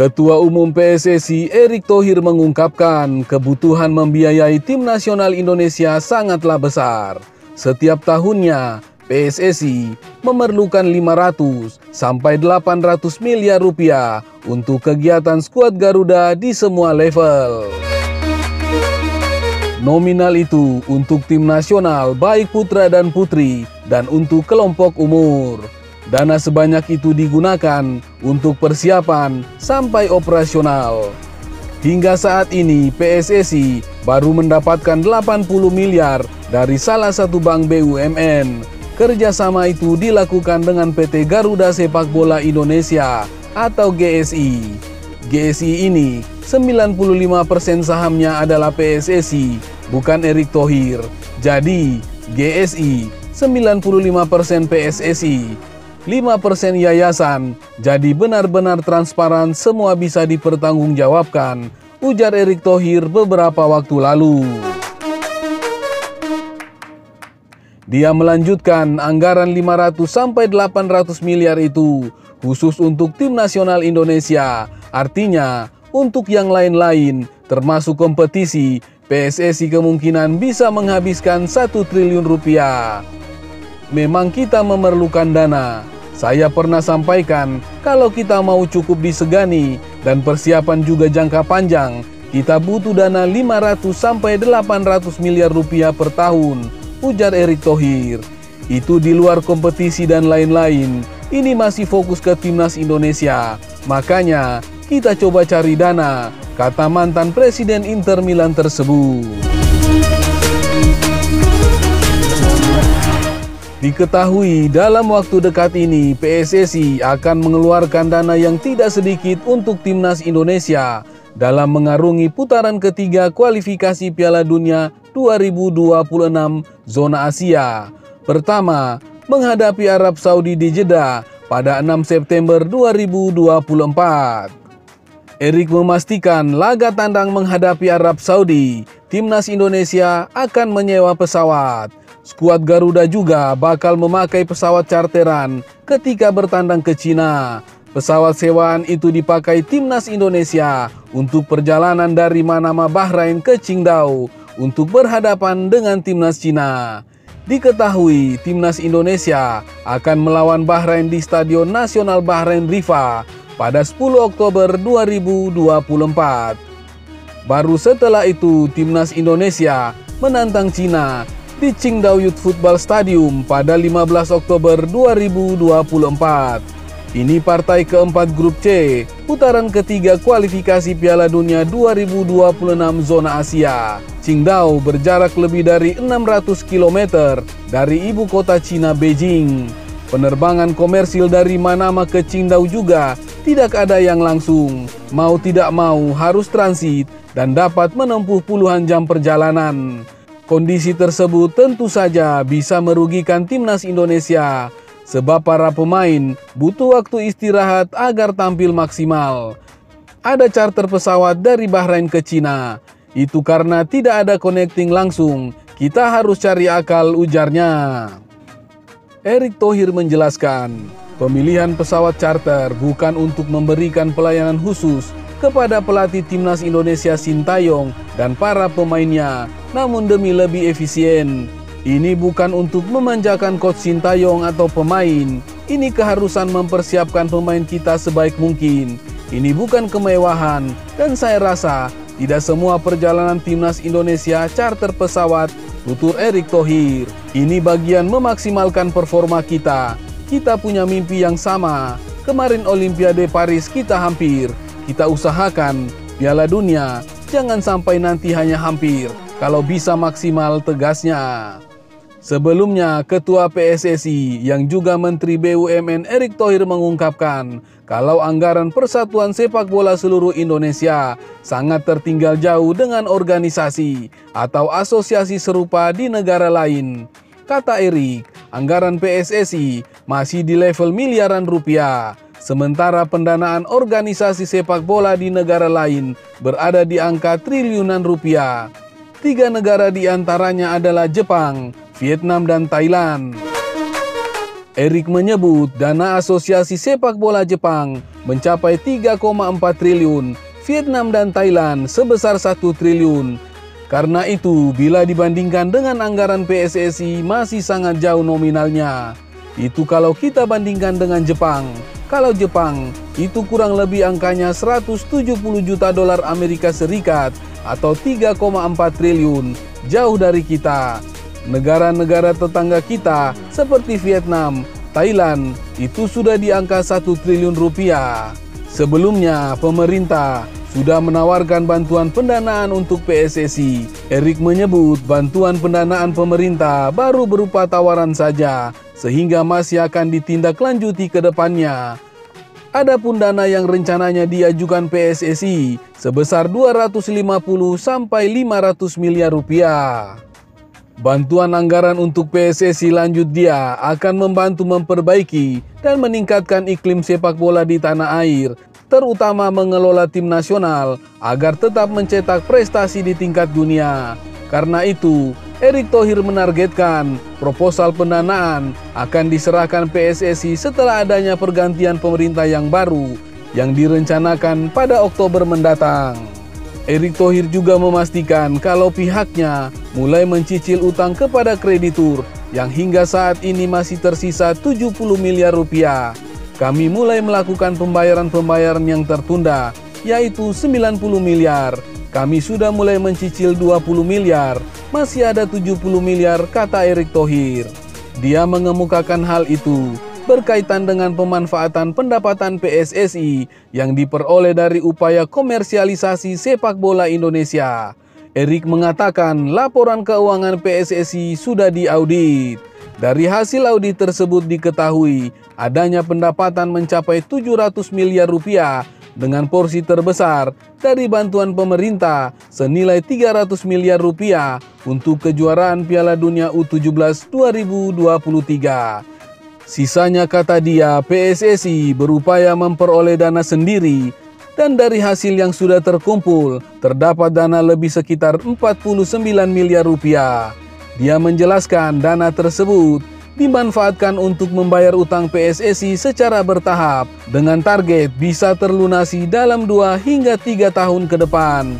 Ketua Umum PSSI Erick Thohir mengungkapkan kebutuhan membiayai tim nasional Indonesia sangatlah besar. Setiap tahunnya, PSSI memerlukan 500 sampai 800 miliar rupiah untuk kegiatan skuad Garuda di semua level. Nominal itu untuk tim nasional baik putra dan putri dan untuk kelompok umur. Dana sebanyak itu digunakan untuk persiapan sampai operasional. Hingga saat ini PSSI baru mendapatkan 80 miliar dari salah satu bank BUMN. Kerjasama itu dilakukan dengan PT Garuda Sepak Bola Indonesia atau GSI. GSI ini 95% sahamnya adalah PSSI, bukan Erick Thohir. Jadi GSI 95% PSSI. 5% yayasan, jadi benar-benar transparan, semua bisa dipertanggungjawabkan, ujar Erick Thohir beberapa waktu lalu. Dia melanjutkan anggaran 500 sampai 800 miliar itu khusus untuk tim nasional Indonesia, artinya untuk yang lain-lain termasuk kompetisi, PSSI kemungkinan bisa menghabiskan 1 triliun rupiah. Memang kita memerlukan dana. Saya pernah sampaikan, kalau kita mau cukup disegani dan persiapan juga jangka panjang, kita butuh dana 500 sampai 800 miliar rupiah per tahun, ujar Erick Thohir. Itu di luar kompetisi dan lain-lain. Ini masih fokus ke timnas Indonesia. Makanya kita coba cari dana, kata mantan Presiden Inter Milan tersebut. Diketahui dalam waktu dekat ini PSSI akan mengeluarkan dana yang tidak sedikit untuk timnas Indonesia dalam mengarungi putaran ketiga kualifikasi Piala Dunia 2026 zona Asia. Pertama, menghadapi Arab Saudi di Jeddah pada 6 September 2024. Erick memastikan laga tandang menghadapi Arab Saudi, timnas Indonesia akan menyewa pesawat. Skuad Garuda juga bakal memakai pesawat charteran ketika bertandang ke Cina. Pesawat sewaan itu dipakai timnas Indonesia untuk perjalanan dari Manama, Bahrain ke Qingdao untuk berhadapan dengan timnas Cina. Diketahui timnas Indonesia akan melawan Bahrain di Stadion Nasional Bahrain Rifa pada 10 Oktober 2024. Baru setelah itu timnas Indonesia menantang Cina di Qingdao Youth Football Stadium pada 15 Oktober 2024. Ini partai keempat grup C, putaran ketiga kualifikasi Piala Dunia 2026 zona Asia. Qingdao berjarak lebih dari 600 km dari ibu kota Cina, Beijing. Penerbangan komersil dari Manama ke Qingdao juga tidak ada yang langsung. Mau tidak mau harus transit dan dapat menempuh puluhan jam perjalanan. Kondisi tersebut tentu saja bisa merugikan timnas Indonesia, sebab para pemain butuh waktu istirahat agar tampil maksimal. Ada charter pesawat dari Bahrain ke Cina, itu karena tidak ada connecting langsung, kita harus cari akal, ujarnya. Erick Thohir menjelaskan, pemilihan pesawat charter bukan untuk memberikan pelayanan khusus kepada pelatih timnas Indonesia Sintayong dan para pemainnya, namun demi lebih efisien. Ini bukan untuk memanjakan coach Sintayong atau pemain. Ini keharusan mempersiapkan pemain kita sebaik mungkin. Ini bukan kemewahan dan saya rasa tidak semua perjalanan timnas Indonesia charter pesawat, tutur Erick Thohir. Ini bagian memaksimalkan performa kita. Kita punya mimpi yang sama. Kemarin Olimpiade Paris kita hampir. Kita usahakan Piala Dunia, jangan sampai nanti hanya hampir, kalau bisa maksimal, tegasnya. Sebelumnya, Ketua PSSI yang juga Menteri BUMN Erick Thohir mengungkapkan kalau anggaran Persatuan Sepak Bola seluruh Indonesia sangat tertinggal jauh dengan organisasi atau asosiasi serupa di negara lain. Kata Erick, anggaran PSSI masih di level miliaran rupiah. Sementara pendanaan organisasi sepak bola di negara lain berada di angka triliunan rupiah. 3 negara di antaranya adalah Jepang, Vietnam, dan Thailand. Erik menyebut dana Asosiasi Sepak Bola Jepang mencapai 3,4 triliun, Vietnam dan Thailand sebesar 1 triliun. Karena itu, bila dibandingkan dengan anggaran PSSI masih sangat jauh nominalnya. Itu kalau kita bandingkan dengan Jepang. Kalau Jepang, itu kurang lebih angkanya 170 juta dolar Amerika Serikat atau 3,4 triliun, jauh dari kita. Negara-negara tetangga kita seperti Vietnam, Thailand itu sudah di angka 1 triliun rupiah. Sebelumnya pemerintah sudah menawarkan bantuan pendanaan untuk PSSI. Erik menyebut bantuan pendanaan pemerintah baru berupa tawaran saja, sehingga masih akan ditindaklanjuti ke depannya. Adapun dana yang rencananya diajukan PSSI sebesar 250 sampai 500 miliar rupiah. Bantuan anggaran untuk PSSI lanjut dia akan membantu memperbaiki dan meningkatkan iklim sepak bola di tanah air, terutama mengelola tim nasional agar tetap mencetak prestasi di tingkat dunia. Karena itu, Erick Thohir menargetkan proposal pendanaan akan diserahkan PSSI setelah adanya pergantian pemerintah yang baru yang direncanakan pada Oktober mendatang. Erick Thohir juga memastikan kalau pihaknya mulai mencicil utang kepada kreditur yang hingga saat ini masih tersisa 70 miliar rupiah. Kami mulai melakukan pembayaran-pembayaran yang tertunda, yaitu 90 miliar. Kami sudah mulai mencicil 20 miliar, masih ada 70 miliar, kata Erick Thohir. Dia mengemukakan hal itu berkaitan dengan pemanfaatan pendapatan PSSI yang diperoleh dari upaya komersialisasi sepak bola Indonesia. Erik mengatakan laporan keuangan PSSI sudah diaudit. Dari hasil audit tersebut diketahui adanya pendapatan mencapai 700 miliar rupiah dengan porsi terbesar dari bantuan pemerintah senilai 300 miliar rupiah untuk kejuaraan Piala Dunia U17 2023. Sisanya, kata dia, PSSI berupaya memperoleh dana sendiri dan dari hasil yang sudah terkumpul terdapat dana lebih sekitar 49 miliar rupiah. Dia menjelaskan dana tersebut dimanfaatkan untuk membayar utang PSSI secara bertahap dengan target bisa terlunasi dalam 2 hingga 3 tahun ke depan.